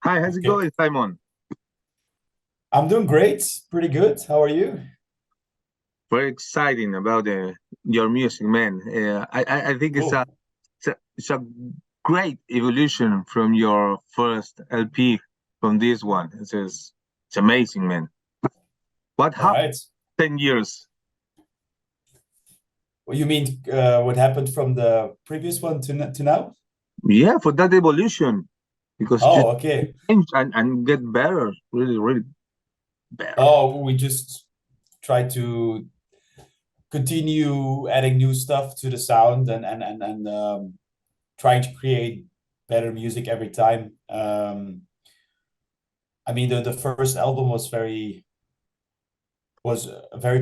Hi, how's it Okay. going, Simon? I'm doing great. Pretty good. How are you? Very exciting about your music, man. I think Cool. it's a great evolution from your first LP from this one. It's amazing, man. What All happened right. 10 years? Well, you mean what happened from the previous one to to now? Yeah, for that evolution, because you Oh, okay. change and get better, really, really better. Oh, we just try to continue adding new stuff to the sound and trying to create better music every time. I mean, the first album was very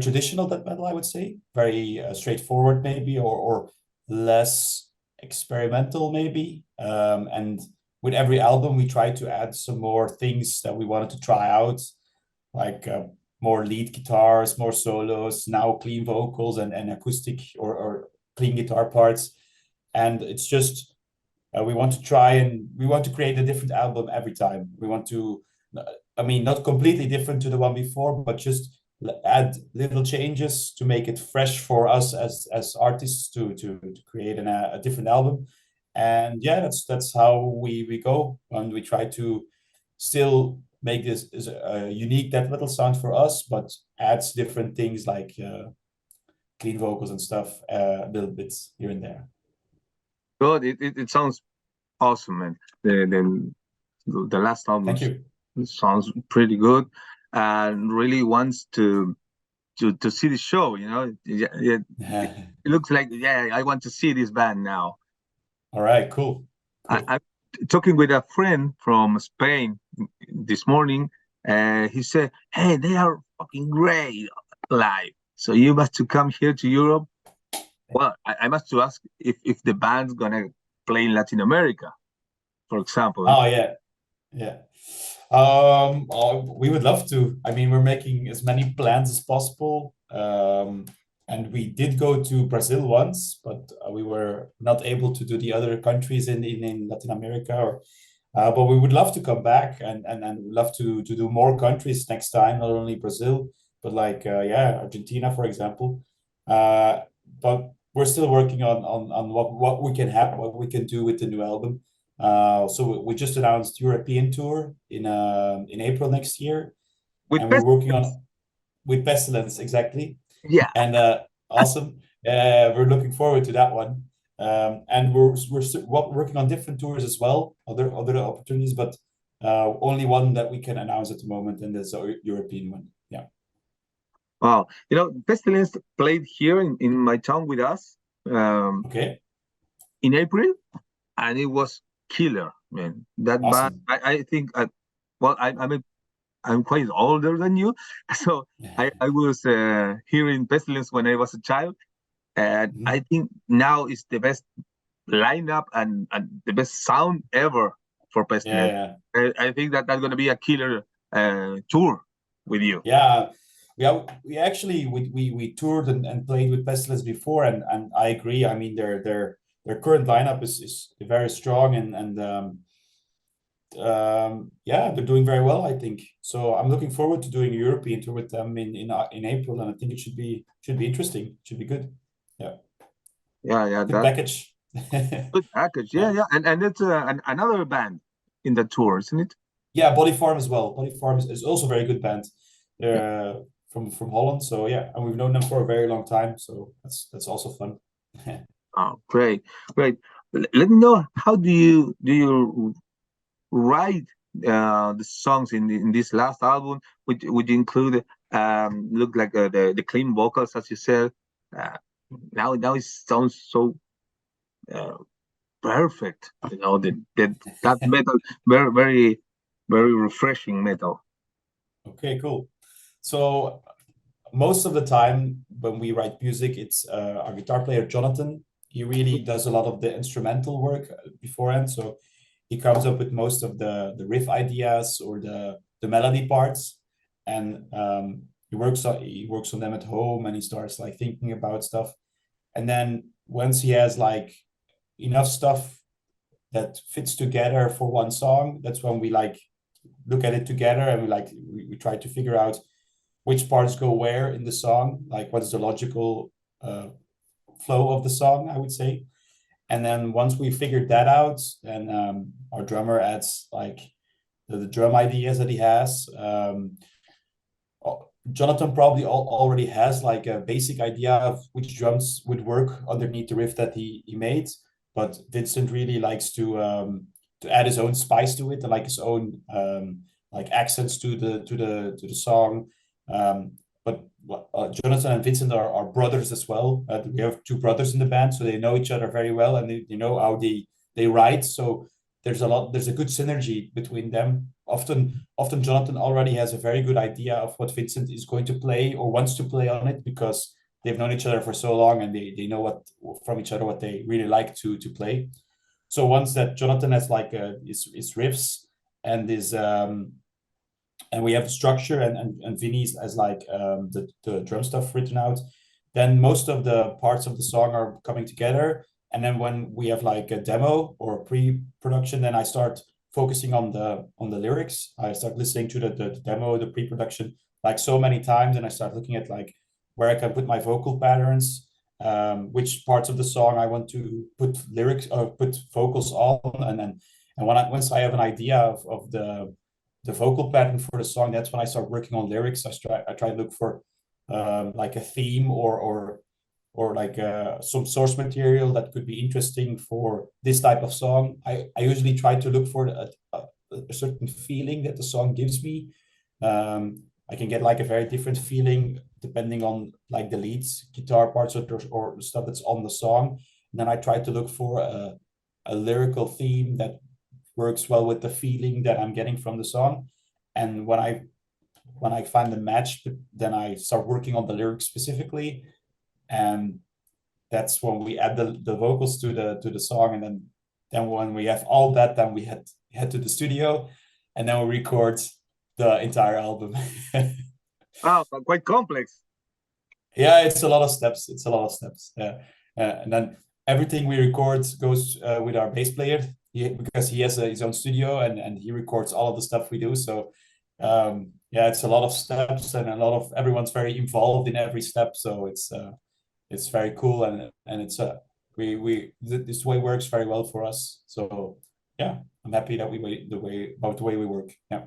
traditional death metal, I would say, very straightforward, maybe, or less experimental, maybe. And with every album, we tried to add some more things that we wanted to try out, like more lead guitars, more solos, now clean vocals and acoustic or clean guitar parts. And it's just we want to try and we want to create a different album every time. We want to, I mean, not completely different to the one before, but just add little changes to make it fresh for us as artists to create a different album. And yeah, that's how we go, and we try to still make this is a unique death metal sound for us, but adds different things like clean vocals and stuff, little bits here and there. Good. It sounds awesome, man. The last album Thank you. sounds pretty good, and really wants to see the show. Yeah, yeah, it looks like, yeah, I want to see this band now. All right, cool, cool. I'm talking with a friend from Spain this morning. He said, "Hey, they are fucking great live. So you must to come here to Europe." Well, I must to ask if the band's gonna play in Latin America, for example. Oh yeah, yeah. We would love to. I mean, we're making as many plans as possible. And we did go to Brazil once, but we were not able to do the other countries in Latin America. But we would love to come back and love to do more countries next time, not only Brazil, but like yeah, Argentina, for example. Uh, but we're still working on what we can have, what we can do with the new album. So we just announced European tour in April next year, With and we're best, working on with Pestilence exactly, yeah. and awesome. We're looking forward to that one, and we're working on different tours as well, other opportunities, but only one that we can announce at the moment, and that's a European one. Yeah. Wow. Pestilence played here in my town with us Okay. in April, and it was killer, man. That band, Awesome. I think, well, I'm quite older than you, so I was hearing Pestilence when I was a child, and I Mhm. think now is the best lineup and the best sound ever for Yeah, Pestilence. yeah. I think that that's gonna be a killer tour with you. Yeah, we actually we toured and played with Pestilence before, and I agree. I mean, their current lineup is very strong, and yeah, they're doing very well, I think. So I'm looking forward to doing a European tour with them in April, and I think it should be interesting. It should be good. Yeah, Yeah, good that package. good package. Yeah, Yeah, yeah, and it's another band in the tour, isn't it? yeah, Body Farm as well. Body Farm is also a very good band. Yeah. They're from Holland, so yeah, and we've known them for a very long time, so that's also fun. Oh, great, great. Let me know, how do you write the songs in this last album, which include look like the clean vocals, as you said. Uh, now it sounds so uh, perfect. That metal, very very very refreshing metal. Okay, cool. So most of the time when we write music, it's our guitar player Jonathan. He really does a lot of the instrumental work beforehand. So he comes up with most of the riff ideas or the melody parts, and he works on them at home, and he starts like thinking about stuff. And then once he has like enough stuff that fits together for one song, that's when we like look at it together, and we try to figure out which parts go where in the song, like what is the logical flow of the song, I would say. And then once we figured that out, then our drummer adds like the drum ideas that he has. Jonathan probably already has like a basic idea of which drums would work underneath the riff that he made, but Vincent really likes to add his own spice to it, and like his own like accents to the song. But Jonathan and Vincent are brothers as well. We have two brothers in the band, so they know each other very well, and they know how they write. So there's a good synergy between them. Often Jonathan already has a very good idea of what Vincent is going to play or wants to play on it, because they've known each other for so long, and they know what from each other what they really like to play. So once that Jonathan has like his riffs and his and we have the structure, and Vinny's as like the drum stuff written out, then most of the parts of the song are coming together. And then when we have like a demo or a pre-production, then I start focusing on the lyrics. I start listening to the demo, the pre-production, like so many times, and I start looking at like where I can put my vocal patterns, which parts of the song I want to put lyrics or put vocals on, and once I have an idea of the vocal pattern for the song, that's when I start working on lyrics. I try to look for like a theme or like some source material that could be interesting for this type of song. I usually try to look for a certain feeling that the song gives me. I can get like a very different feeling depending on like the leads, guitar parts, or stuff that's on the song. And then I try to look for a lyrical theme that works well with the feeling that I'm getting from the song. And when I find the match, then I start working on the lyrics specifically, and that's when we add the vocals to the song. And then when we have all that, then we head to the studio, and then we record the entire album. Wow, quite complex. Yeah, it's a lot of steps. It's a lot of steps. Yeah, and then everything we record goes with our bass player, because he has his own studio, and he records all of the stuff we do. So yeah, it's a lot of steps, and a lot of everyone's very involved in every step. So it's very cool, and it's this way works very well for us. So yeah, I'm happy that about the way we work. Yeah.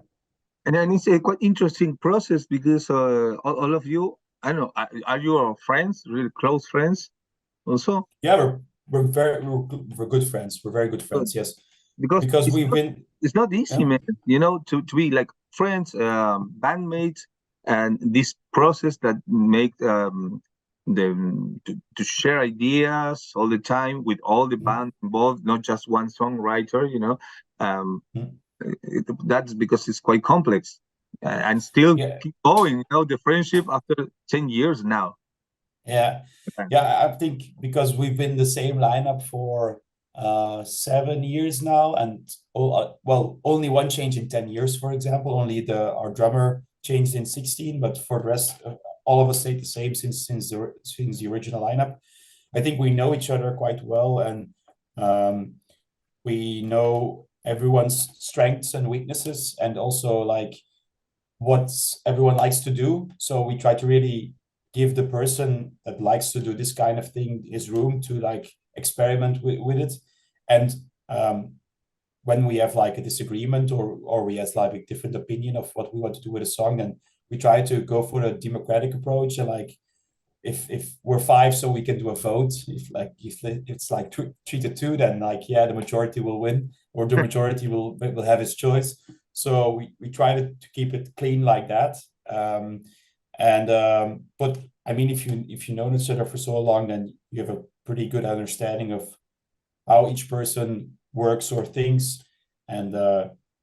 And it's a quite interesting process because all of you, I don't know, are you friends, really close friends also? Yeah, we're good friends. We're very good But friends. Yes, because because we've been. it's not easy, Yeah. man. To be like friends, bandmates, and this process that make them to share ideas all the time with all the Mm, band involved, not just one songwriter. Um, mm. that's because it's quite complex, and still Yeah, keep going. The friendship after 10 years now. yeah, yeah. I think because we've been the same lineup for 7 years now, and well, only one change in 10 years, for example. Only our drummer changed in 16, but for the rest, all of us stayed the same since the original lineup. I think we know each other quite well, and um, we know everyone's strengths and weaknesses, and also like what everyone likes to do. So we try to really give the person that likes to do this kind of thing his room to like experiment with it. And when we have like a disagreement, or we have like a different opinion of what we want to do with a song, then we try to go for a democratic approach, and like if we're five, so we can do a vote. If it's like 3-2, then like yeah, the majority will win, or the majority will have his choice. So we try to keep it clean like that. But I mean, if you know each other for so long, then you have a pretty good understanding of how each person works or thinks. And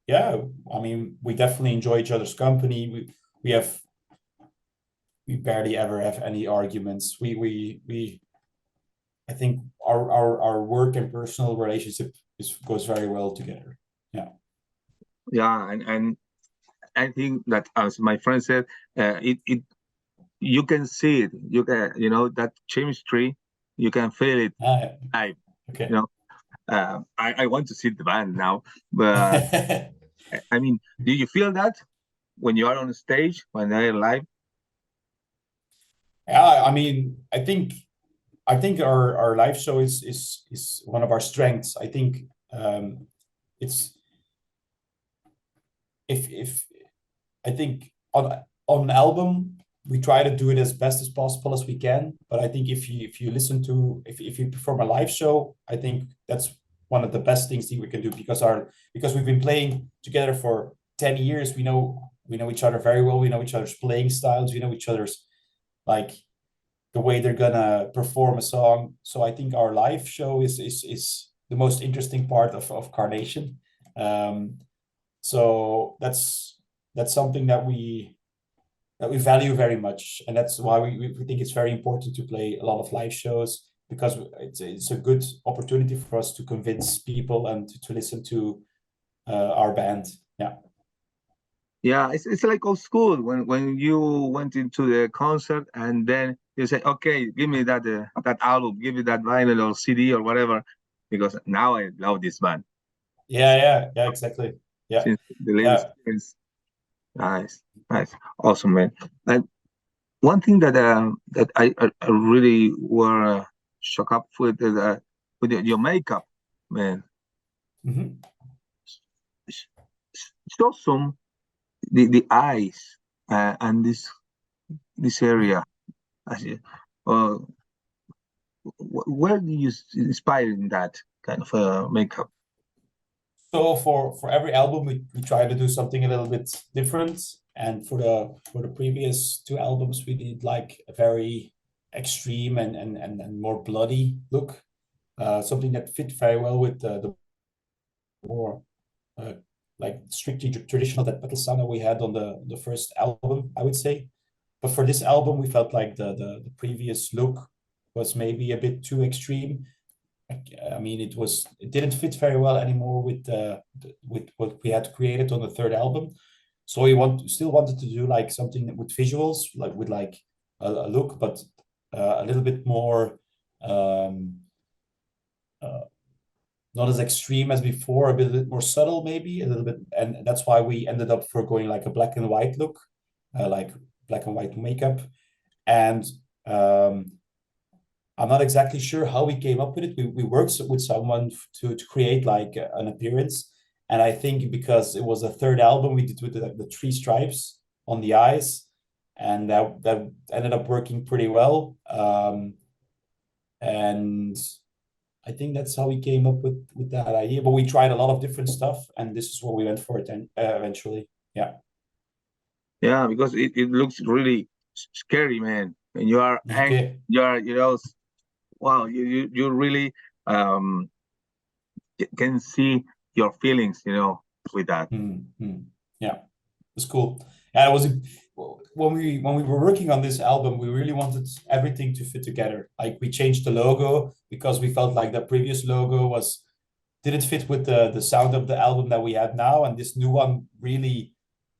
yeah, I mean, we definitely enjoy each other's company. We barely ever have any arguments. We I think our work and personal relationship goes very well together. Yeah. Yeah, and I think that, as my friend said, it you can see it. You can, that chemistry, you can feel it Ah, yeah. live. You Okay. know, I want to see the band now, but I mean, do you feel that when you are on stage, when they're live? Yeah, I mean, I think our live show is one of our strengths. I think it's if I think on an album we try to do it as best as possible as we can. But I think if you listen to if you perform a live show, I think that's one of the best things that we can do because we've been playing together for 10 years. We know each other very well. We know each other's playing styles. We know each other's like the way they're gonna perform a song. So I think our live show is the most interesting part of Carnation. Um, so that's something that we value very much, and that's why we think it's very important to play a lot of live shows because it's a good opportunity for us to convince people and to listen to our band. Yeah. Yeah, it's like old school when you went into the concert and then you say, okay, give me that album, give me that vinyl or CD or whatever, because now I love this band Yeah, exactly. Yeah, since the latest yeah. experience. Nice, nice, awesome, man. And one thing that I really were shocked up with your makeup, man. Hmm. It's it's awesome. The eyes and this area. I see. Uh, where do you inspire in that kind of makeup? So for every album, we try to do something a little bit different. And for the previous two albums, we did like a very extreme and more bloody look. Something that fit very well with the more uh, like strictly traditional death metal sound that we had on the first album, I would say. But for this album, we felt like the previous look was maybe a bit too extreme. I mean, it didn't fit very well anymore with what we had created on the third album. So we still wanted to do like something with visuals, like with like a look, but a little bit more um, uh, not as extreme as before, a bit more subtle, maybe a little bit, and that's why we ended up for going like a black and white look, like black and white makeup, and um, I'm not exactly sure how we came up with it. We worked with someone to create like an appearance. And I think because it was a third album, we did with the three stripes on the eyes. And that ended up working pretty well. And I think that's how we came up with that idea. But we tried a lot of different stuff, and this is what we went for it and eventually. Yeah. Yeah, because it looks really scary, man. And you are angry, Okay. you are, wow, you really um can see your feelings, with that. Mm-hmm. Yeah. Was cool. Yeah, it was when we were working on this album, we really wanted everything to fit together. Like we changed the logo because we felt like the previous logo was didn't fit with the sound of the album that we had now, and this new one really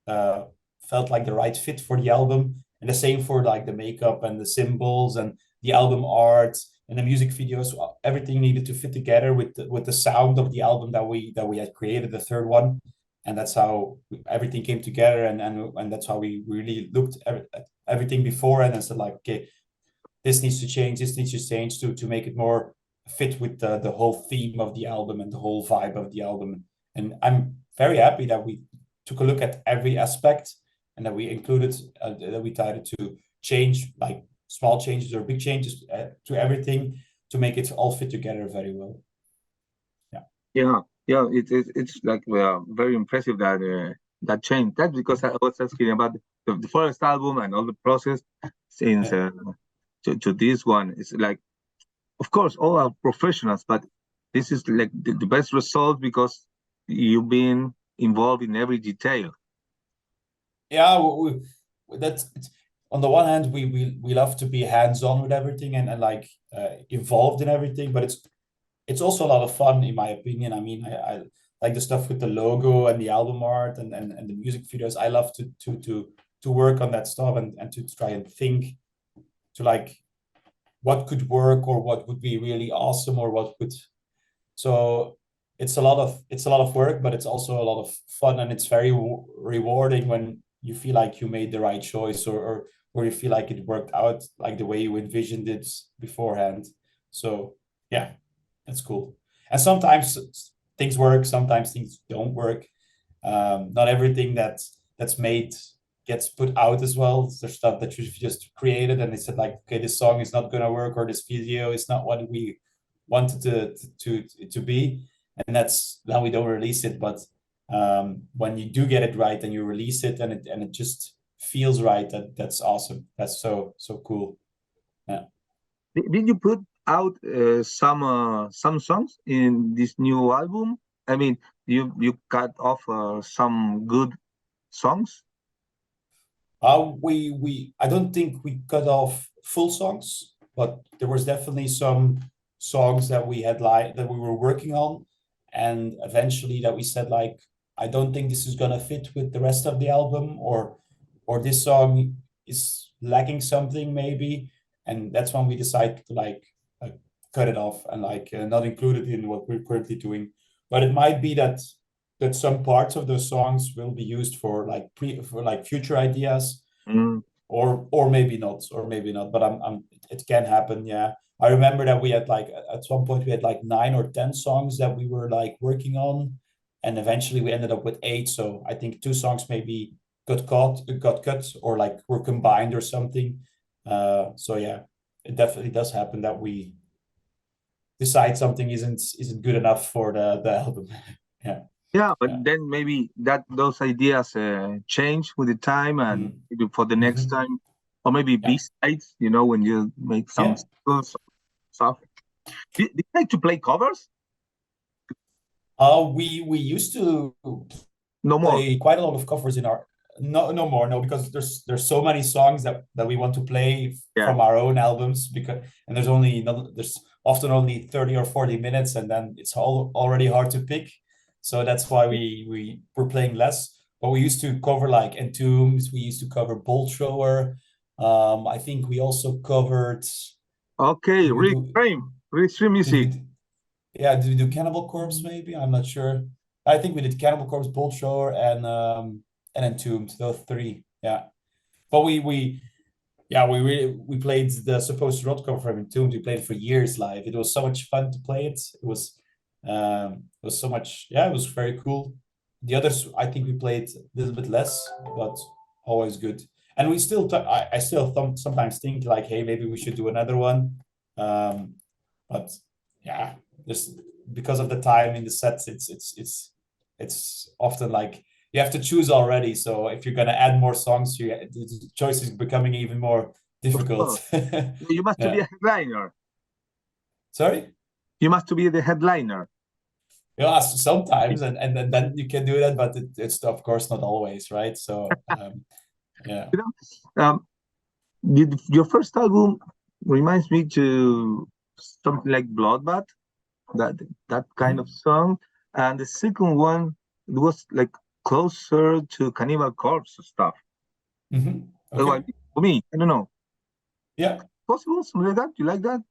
uh, felt like the right fit for the album. And the same for like the makeup and the symbols and the album art and the music videos. Everything needed to fit together with the sound of the album that we had created, the third one. And that's how everything came together, and that's how we really looked at everything before and said like, okay, this needs to change, this needs to change to make it more fit with the whole theme of the album and the whole vibe of the album. And I'm very happy that we took a look at every aspect and that we included that we tried to change like small changes or big changes to everything to make it all fit together very well. Yeah. Yeah, yeah, it's like very impressive that change. That's because I was asking about the first album and all the process since Yeah. to this one. It's like, of course, all are professionals, but this is like the best result because you've been involved in every detail. Yeah, that's on the one hand we love to be hands-on with everything and like involved in everything, but it's also a lot of fun in my opinion. I mean, I like the stuff with the logo and the album art and the music videos. I love to work on that stuff and to try and think to like what could work or what would be really awesome or what would So it's a lot of work, but it's also a lot of fun, and it's very rewarding when you feel like you made the right choice, or you feel like it worked out like the way you envisioned it beforehand. So yeah, that's cool. And sometimes things work, sometimes things don't work. Not everything that's made gets put out as well. There's stuff that you've just created and they said like, okay, this song is not gonna work, or this video is not what we wanted to be, and that's now we don't release it. But when you do get it right and you release it and it just feels right, that's awesome. That's so cool. Yeah. Did you put out some songs in this new album? I mean, you cut off some good songs. We I don't think we cut off full songs, but there was definitely some songs that we had like that we were working on, and eventually that we said like, I don't think this is gonna fit with the rest of the album, or this song is lacking something maybe, and that's when we decided to like cut it off and like not include it in what we're currently doing. But it might be that some parts of those songs will be used for like for like future ideas, Mm. or maybe not, but I'm it can happen. Yeah, I remember that we had like at some point we had like 9 or 10 songs that we were like working on, and eventually we ended up with 8. So I think 2 songs maybe got cut, or like were combined or something. So yeah, it definitely does happen that we decide something isn't good enough for the album. Yeah. Yeah, but Yeah. then maybe that those ideas change with the time, and Mm. maybe for the next Hmm. time, or maybe Yeah. B-sides. When you make some Yeah. singles, stuff. Do you like to play covers? We used to No more. play quite a lot of covers in our no more, no, because there's so many songs that we want to play Yeah. from our own albums, because and there's often only 30 or 40 minutes, and then it's already hard to pick. So that's why we were playing less. But we used to cover like Entombed, we used to cover Bolt Thrower. I think we also covered, Okay, did we really do extreme, really extreme did music. we yeah, did we do Cannibal Corpse maybe? I'm not sure. I think we did Cannibal Corpse, Bolt Thrower, and Entombed, those 3. Yeah. But we played the Supposed to Rot cover from Entombed. We played it for years live. It was so much fun to play it. It was so much, yeah, it was very cool. The others I think we played a little bit less, but always good. And we still I still sometimes think like, hey, maybe we should do another one. Um, but yeah, just because of the time in the sets, it's often like you have to choose already. So if you're gonna add more songs, the choice is becoming even more Of course, difficult. you must to be Yeah. a headliner. Sorry? You must to be the headliner. Yeah, sometimes, and then you can do that, but it's of course not always, right? So yeah. You know, your first album reminds me to something like Bloodbath, that that kind of Mhm. song, and the second one was like closer to Cannibal Corpse stuff. Mhm. Well, Okay. for me, I don't know. Yeah. Possible something like that. You like that?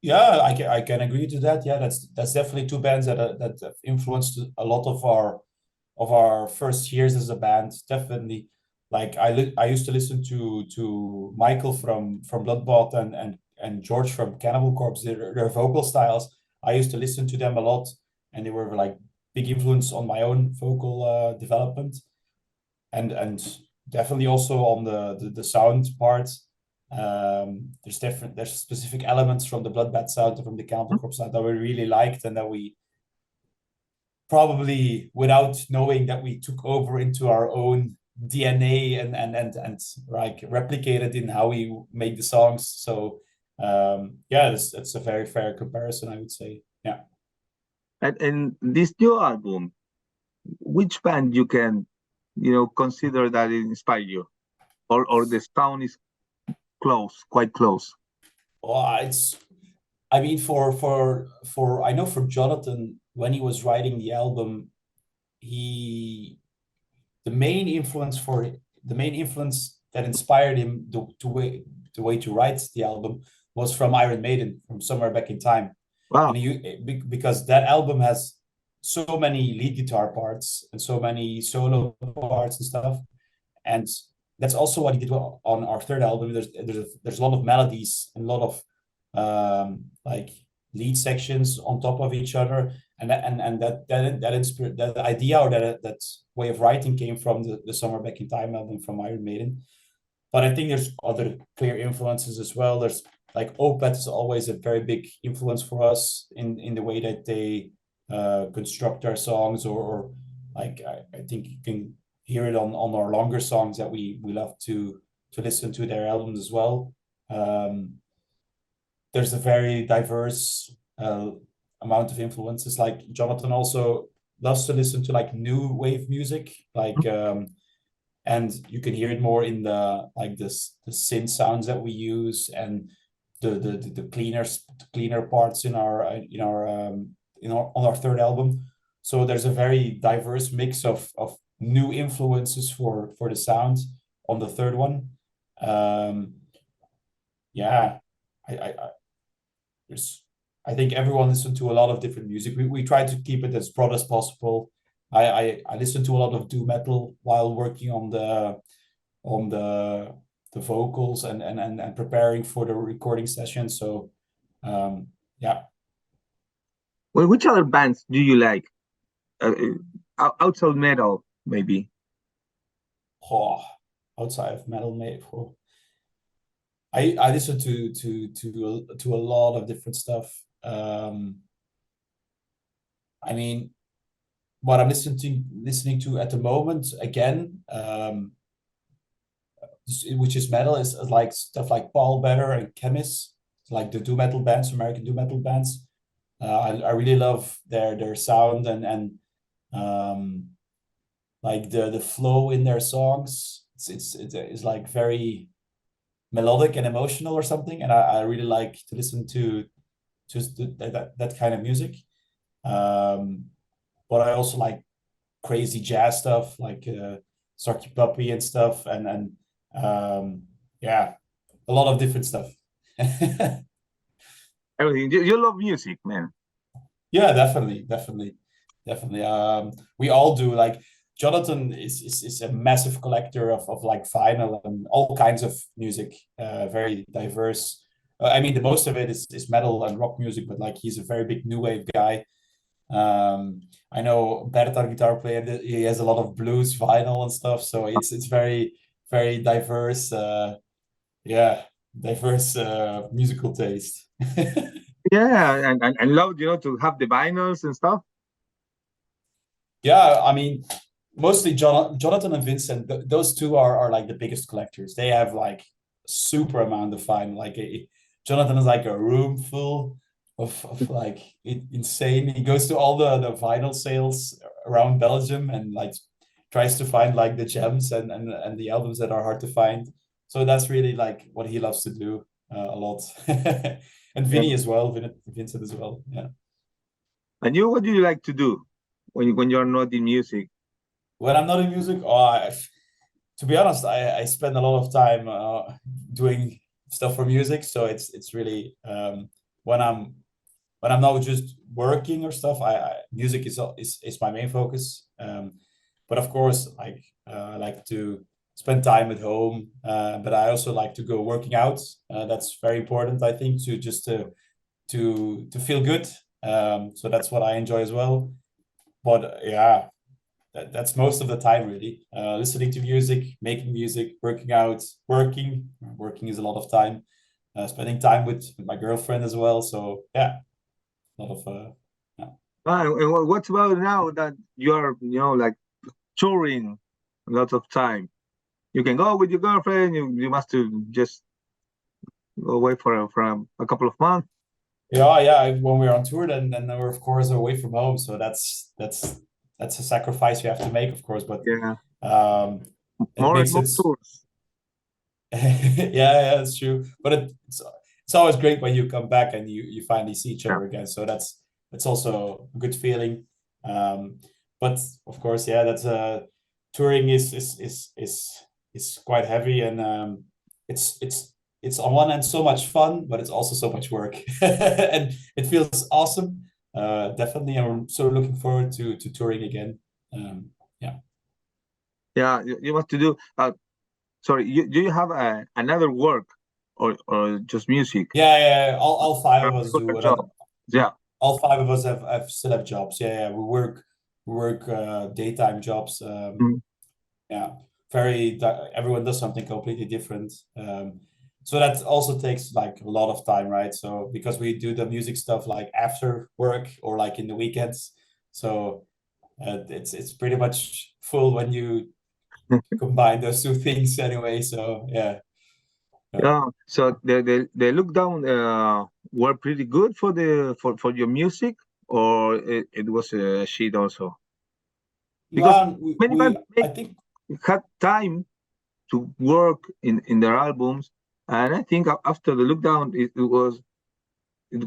Yeah, I can agree to that. Yeah, that's definitely 2 bands that have influenced a lot of our first years as a band. Definitely, like I used to listen to Michael from Bloodbath, and George from Cannibal Corpse. Their vocal styles, I used to listen to them a lot, and they were like big influence on my own vocal development, and definitely also on the sound part. There's specific elements from the Bloodbath sound and from the Cannibal Corpse sound that we really liked, and that we probably, without knowing, that we took over into our own DNA, and like replicated in how we make the songs. So yeah, it's a very fair comparison, I would say. Yeah. And this new album, which band you can, consider that it inspired you, or the sound is close, quite close. Well, I mean, for I know for Jonathan, when he was writing the album, he the main influence for the main influence that inspired him the way to write the album was from Iron Maiden, from Somewhere Back in Time. Wow. And because that album has so many lead guitar parts and so many solo parts and stuff, and that's also what he did on our third album. There's a lot of melodies and a lot of like lead sections on top of each other, and that idea or that way of writing came from the Summer Back in Time album from Iron Maiden. But I think there's other clear influences as well. There's like Opeth is always a very big influence for us in the way that they construct their songs, or like I think you can hear it on our longer songs that we love to listen to their albums as well. Um, there's a very diverse amount of influences. Like Jonathan also loves to listen to like new wave music, like and you can hear it more in the like this the synth sounds that we use, and the cleaner parts in our on our third album. So there's a very diverse mix of new influences for the sound on the third one. Um, yeah, I there's I think everyone listened to a lot of different music. We try to keep it as broad as possible. I listen to a lot of doom metal while working on the vocals and preparing for the recording session. So yeah. Well, which other bands do you like? Outside metal, maybe. Oh, outside of metal, mate. Oh. I listen to a lot of different stuff. I mean, what I'm listening to at the moment again, which is metal, is like stuff like Paul Better and Chemist, like the doom metal bands, American doom metal bands. I really love their sound and um, like the flow in their songs. It's like very melodic and emotional or something, and I really like to listen to just that kind of music. Um, but I also like crazy jazz stuff, like Sarky Puppy and stuff, and yeah, a lot of different stuff. Everything. You love music, man. Yeah, definitely. We all do. Like Jonathan is a massive collector of like vinyl and all kinds of music, very diverse. I mean, the most of it is metal and rock music, but like he's a very big new wave guy. I know Bert, our guitar player, he has a lot of blues vinyl and stuff, so it's very diverse. Yeah, diverse musical taste. Yeah, and love, to have the vinyls and stuff. Yeah, I mean, mostly Jonathan and Vincent. Those two are like the biggest collectors. They have like super amount of vinyl. Like Jonathan is like a room full of like insane. He goes to all the vinyl sales around Belgium and like tries to find like the gems and the albums that are hard to find. So that's really like what he loves to do a lot. And Yeah. Vinny as well, Vincent as well. Yeah. And you, what do you like to do when you're not in music? When I'm not in music, to be honest, I spend a lot of time doing stuff for music. So it's really when I'm when I'm not just working or stuff. Music is my main focus. But of course, like I like to spend time at home. But I also like to go working out. That's very important, I think, to just to feel good. So that's what I enjoy as well. But yeah, that's most of the time really listening to music, making music, working out, working is a lot of time, spending time with my girlfriend as well. So yeah, a lot of yeah. And what's about now that you're, like touring a lot of time? You can go with your girlfriend. You must to just go away for a couple of months. Yeah, when we're on tour, then we're of course away from home, so that's a sacrifice you have to make, of course, but Yeah, um it more and makes more it. tours. Yeah, that's true. But it's always great when you come back and you finally see each Yeah. other again. So that's also a good feeling. But of course, yeah, that's touring is quite heavy, and it's it's on one end so much fun, but it's also so much work, and it feels awesome. Definitely, I'm so looking forward to touring again. Yeah. Yeah, you want to do. Sorry, do you have another work, or just music? Yeah. All five of us do Regular another. job. Yeah. All five of us have still have jobs. Yeah. We work daytime jobs. Mm. Yeah, everyone does something completely different. So that also takes like a lot of time, right? So because we do the music stuff like after work or like in the weekends, so it's pretty much full when you combine those two things anyway. So yeah. Yeah. Yeah. So the lockdown were pretty good for for your music, or it was a shit also, because Well, many bands I think had time to work in their albums, and I think after the lockdown, it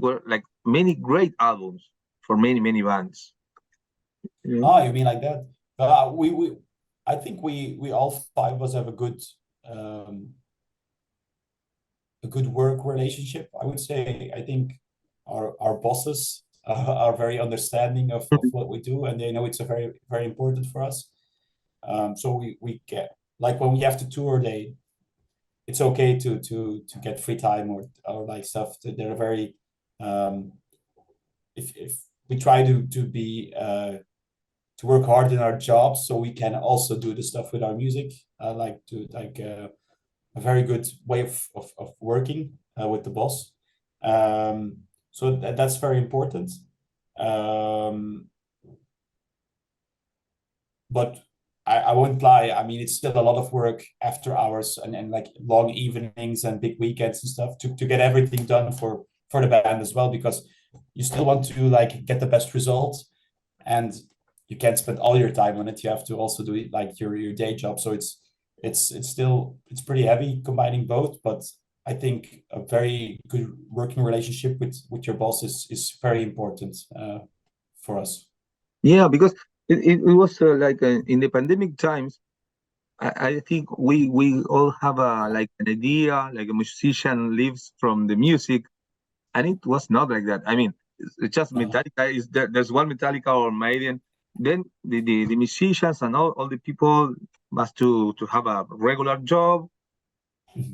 were like many great albums for many bands. You know? oh, you mean like that? We I think we all five of us have um a good work relationship, I would say. I think our bosses are very understanding of what we do, and they know it's a very important for us. So we get like when we have to tour, it's okay to get free time or like stuff. They're very um, if we try to work hard in our jobs, so we can also do the stuff with our music. Like to like. A very good way of working with the boss. So that's very important. Um, but I won't lie. I mean, it's still a lot of work after hours and like long evenings and big weekends and stuff to get everything done for the band as well, because you still want to like get the best results, and you can't spend all your time on it. You have to also do it like your day job. So it's pretty heavy combining both. But I think a very good working relationship with your boss is very important for us. Yeah, because it was like in the pandemic times. I think we all have a like an idea, like a musician lives from the music, and it was not like that. I mean, it's just Uh, Metallica is there. There's one Metallica or Maiden. Then the musicians and all the people must to have a regular job,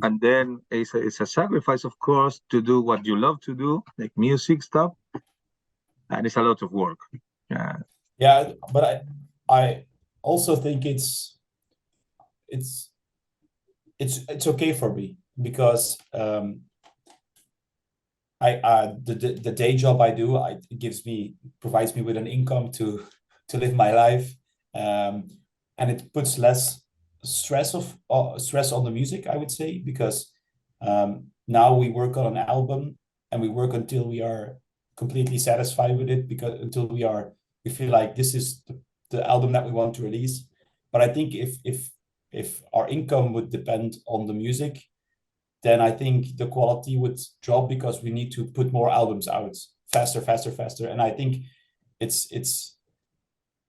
and then it's a sacrifice, of course, to do what you love to do, like music stuff, and it's a lot of work. Yeah. yeah, but I also think it's it's okay for me because the day job I do, it provides me with an income to live my life, um, and it puts less stress on the music, I would say, because now we work on an album and we work until we are completely satisfied with it, because until we feel like this is the album that we want to release. But I think if our income would depend on the music, then I think the quality would drop because we need to put more albums out faster. And I think it's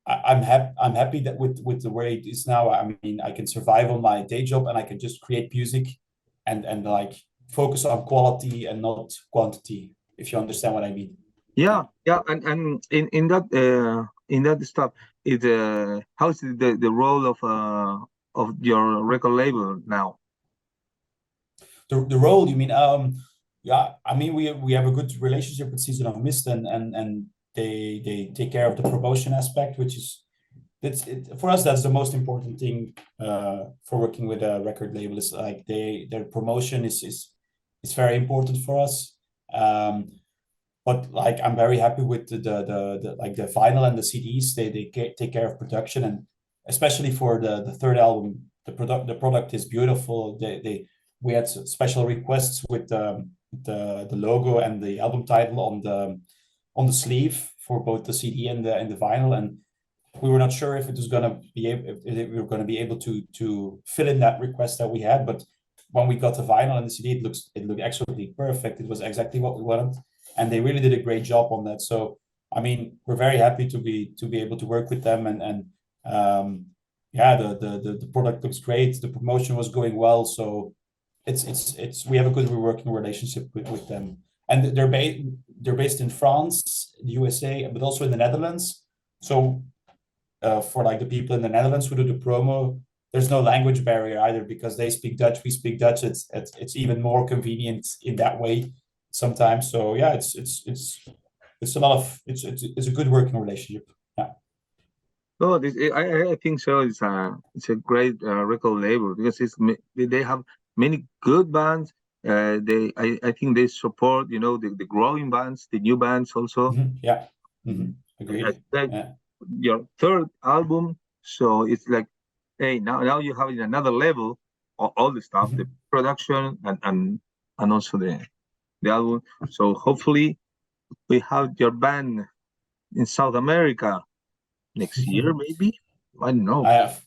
I'm happy that with the way it is now. I mean, I can survive on my day job and I can just create music and like focus on quality and not quantity, if you understand what I mean. Yeah, Yeah. yeah, and in that stuff, it how's the role of your record label now? The role, you mean? Yeah, I mean, we have a good relationship with Season of Mist, and they take care of the promotion aspect, which is for us. That's the most important thing for working with a record label. Is like their promotion is very important for us. Um, but like I'm very happy with the like the vinyl and the CDs. They take care of production, and especially for the third album, the product is beautiful. They We had special requests with the logo and the album title on the sleeve for both the CD and the vinyl, and we were not sure if it was gonna be able if we were gonna be able to fill in that request that we had. But when we got the vinyl and the CD, it looked absolutely perfect. It was exactly what we wanted, and they really did a great job on that. So I mean, we're very happy to be able to work with them, and yeah, the product looks great. The promotion was going well, so it's we have a good working relationship with them, and they're based in France, the USA, but also in the Netherlands. So for like the people in the Netherlands who do the promo, there's no language barrier either because they speak Dutch, we speak Dutch. It's even more convenient in that way sometimes. So yeah, it's a lot of it's a good working relationship. Yeah. Oh, I think so. It's a great record label because they have many good bands. I think they support the growing bands, the new bands also. Yeah. Mm. I Agreed. like Yeah. your third album, so it's like, hey, now you have it another level, all the stuff, the production and also the album. So hopefully we have your band in South America next year, maybe. I don't know. I have.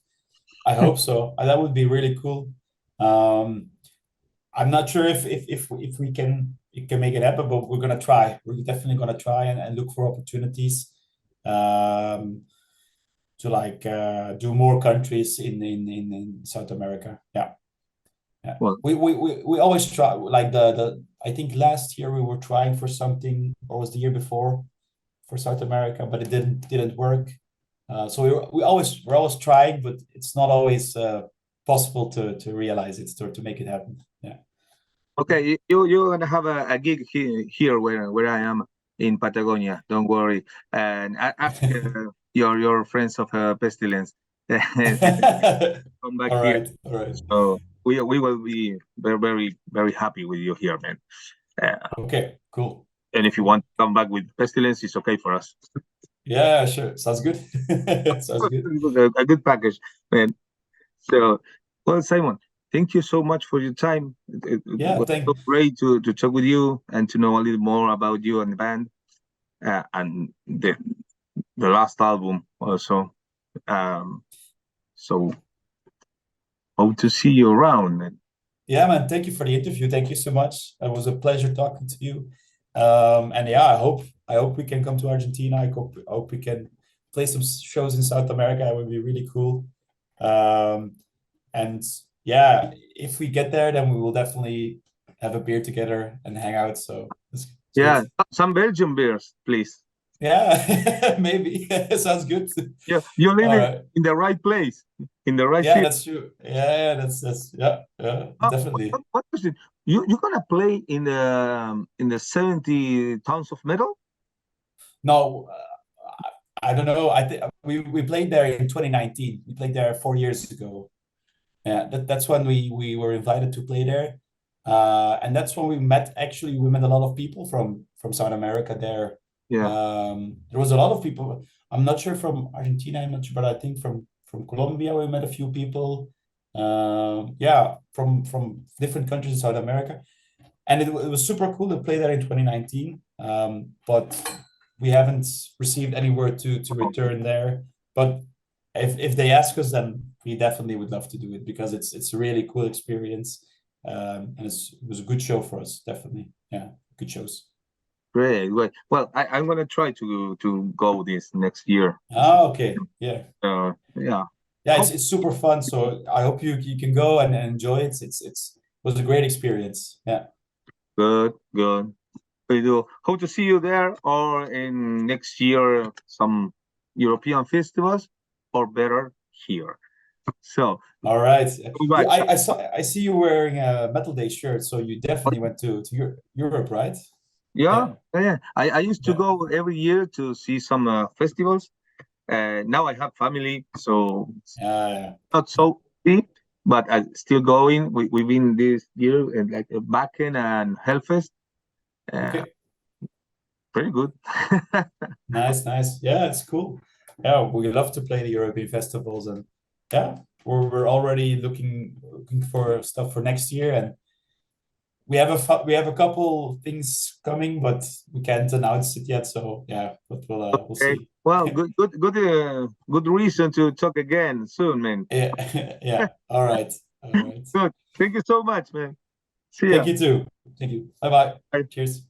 I hope so. That would be really cool. Um, I'm not sure if we can make it happen, but we're gonna try. We're definitely gonna try and look for opportunities um, to like do more countries in South America. Yeah, yeah. Well, We always try. Like the I think last year we were trying for something, or was the year before for South America, but it didn't work. So we're always trying, but it's not always possible to realize it or to make it happen. Yeah. okay, you're gonna have a gig here where I am in Patagonia. Don't worry, and ask your friends of Pestilence come back All here. right, all right. So we will be very happy with you here, man. Uh, Okay, cool, and if you cool. want to come back with Pestilence, it's okay for us. Yeah, sure. Sounds good. Sounds good. A good package, man. So, well, Simon, thank you so much for your time. It Yeah, was so great to talk with you and to know a little more about you and the band and the last album also. Um, so, hope to see you around. Man. yeah, man. Thank you for the interview. Thank you so much. It was a pleasure talking to you. And yeah, I hope we can come to Argentina. I hope we can play some shows in South America. It would be really cool. Um, And yeah, if we get there, then we will definitely have a beer together and hang out. So it's good. Yeah, some Belgian beers, please. Yeah, maybe. Sounds good. Yeah, you're All living right. in the right place, in the right Yeah, city. that's true. Yeah, that's yeah, definitely. What was it? You're gonna play in the 70 tons of metal? No, I don't know. I think we played there in 2019. We played there 4 years ago. Yeah, that's when we were invited to play there. And that's when we met a lot of people from South America there. Yeah, There was a lot of people. I'm not sure from Argentina, I'm not sure, but I think from Colombia we met a few people. Yeah, from different countries in South America. And it was super cool to play there in 2019. But we haven't received any word to return there. But if they ask us, then we definitely would love to do it because it's a really cool experience. And it was a good show for us, definitely. Yeah, good shows. great, great. Well, I'm gonna try to go this next year. Ah, okay. Yeah. Yeah. Yeah, Hope it's super fun. So I hope you can go and enjoy it. It was a great experience. Yeah. good, good. We do. Hope to see you there or in next year some European festivals or better here. So, All right. come back. I see you wearing a Metal Day shirt, so you definitely went to Europe, right? Yeah, Yeah. yeah. I used to Yeah. go every year to see some festivals. Now I have family, so it's Yeah. not Yeah. so deep, but I still going. We've been this year like Bakken and Hellfest. Uh, Okay. pretty good. Nice, nice. Yeah, it's cool. Yeah, we love to play the European festivals, and yeah, we're already looking for stuff for next year, and we have a couple things coming, but we can't announce it yet. So yeah, but we'll Okay. see. Well, good reason to talk again soon, man. Yeah, yeah. All right, all right. Good. Thank you so much, man. See Thank ya. you too. Thank you. Bye bye. Bye. Cheers.